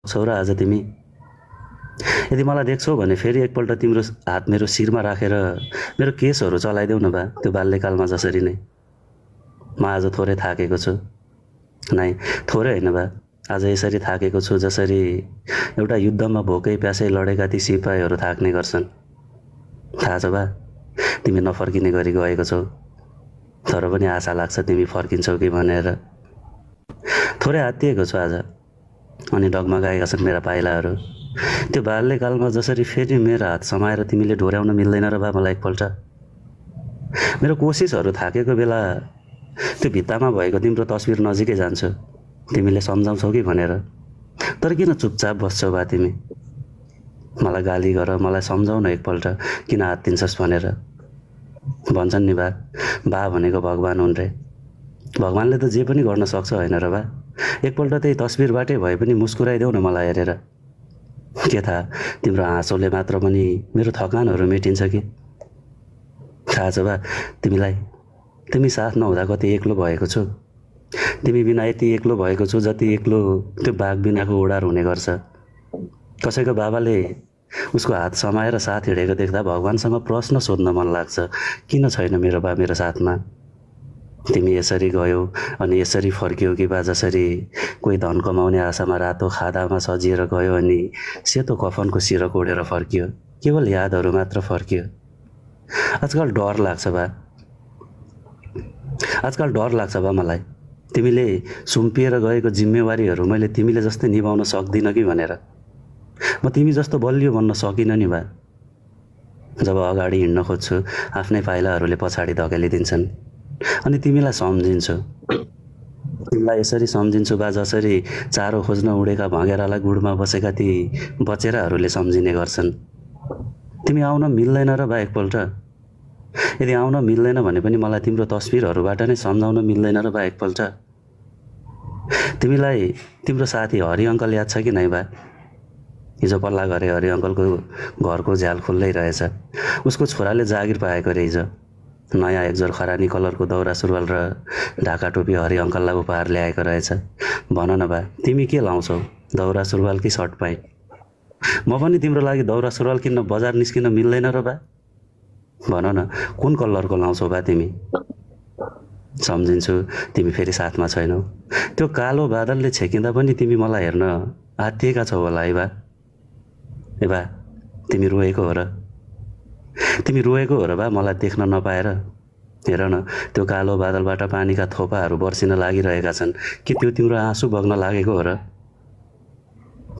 छौ र आज तिमी? यदि मलाई देख्छौ भने फेरि एकपल्ट तिम्रो हात मेरो शिरमा राखेर मेरो केसहरू चलाइदेऊ न बा, त्यो बाल्यकालमा जसरी नै। म आज थोरै थाकेको छु। नाइ, थोरै होइन बा, आज यसरी थाकेको छु जसरी एउटा युद्धमा भोकै प्यासै लडेका ती सिपाहीहरू थाक्ने गर्छन्। थाहा छ बा, तिमी नफर्किने गरी गएको छौ, तर पनि आशा लाग्छ तिमी फर्किन्छौ कि भनेर। थोरै हात्तिएको छु आज, अनि डगमगाएका छन् मेरा पाइलाहरू। त्यो बाल्यकालमा जसरी फेरि मेरो हात समाएर तिमीले ढोर्याउन मिल्दैन र बा मलाई एकपल्ट। मेरो कोसिसहरू थाकेको बेला त्यो भित्तामा भएको तिम्रो तस्बिर नजिकै जान्छ, तिमीले सम्झाउँछौ कि भनेर। तर किन चुपचाप बस्छौ बा तिमी? मलाई गाली गर, मलाई सम्झाउ न एकपल्ट किन हात्तिन्छस् भनेर। भन्छन् नि बा भनेको भगवान् हुन् रे। भगवान्ले त जे पनि गर्न सक्छ होइन र बा? एकपल्ट त्यही तस्बिरबाटै भए पनि मुस्कुराइदेऊ न मलाई हेरेर। के थाहा, तिम्रो हाँसोले मात्र पनि मेरो थकानहरू मेटिन्छ कि? थाहा छ बा तिमीलाई, तिमी साथ नहुँदा कति एक्लो भएको छु। तिमी बिना यति एक्लो भएको छु जति एक्लो त्यो बाघ बिनाको ओडार हुने गर्छ। कसैको बाबाले उसको हात समाएर साथ हिँडेको देख्दा भगवान्सँग प्रश्न सोध्न मन लाग्छ, किन छैन मेरो बा मेरो साथमा? तिमी यसरी गयौ अनि यसरी फर्कियो कि बा जसरी कोही धन कमाउने आशामा रातो खादामा सजिएर गयो अनि सेतो कफनको सिरक ओढेर फर्कियो, केवल यादहरू मात्र फर्कियो। आजकल डर लाग्छ बा मलाई, तिमीले सुम्पिएर गएको जिम्मेवारीहरू मैले तिमीले जस्तै निभाउन सक्दिनँ कि भनेर। म तिमी जस्तो बलियो बन्न सकिनँ नि बा। जब अगाडि हिँड्न खोज्छु आफ्नै पाइलाहरूले पछाडि धकेलिदिन्छन्, अनि तिमीलाई सम्झिन्छु। तिमीलाई यसरी सम्झिन्छु बा जसरी चारो खोज्न उडेका भँगेरालाई गुडमा बसेका ती बचेराहरूले सम्झिने गर्छन्। तिमी आउन मिल्दैन र बा एकपल्ट? यदि आउन मिल्दैन भने पनि मलाई तिम्रो तस्बिरहरूबाट नै सम्झाउन मिल्दैन र बा एकपल्ट? तिमीलाई तिम्रो साथी हरि अङ्कल याद छ कि नै बा? हिजो पल्ला गरे हरि अङ्कलको घरको झ्याल खुल्लै रहेछ। उसको छोराले जागिर पाएको रे हिजो। नयाँ एकजोर खरानी कलरको दौरा सुरुवाल र ढाका टोपी हरि अङ्कललाई उपहार ल्याएको रहेछ। भन न बा, तिमी के लाउँछौ, दौरा सुरुवाल कि सर्ट प्यान्ट? म पनि तिम्रो लागि दौरा सुरुवाल किन्न बजार निस्किन मिल्दैन र बा? भन न, कुन कलरको लाउँछौ बा तिमी? सम्झिन्छु, तिमी फेरि साथमा छैनौ। त्यो कालो बादलले छेकिँदा पनि तिमी मलाई हेर्न आत्तिएका छौ होला है बा? ए बा, तिमी रोएको हो र? तिमी रोएको हो र बा मलाई देख्न नपाएर? हेर न, त्यो कालो बादलबाट पानीका थोपाहरू बर्सिन लागिरहेका छन्। के त्यो तिम्रो आँसु बग्न लागेको हो र?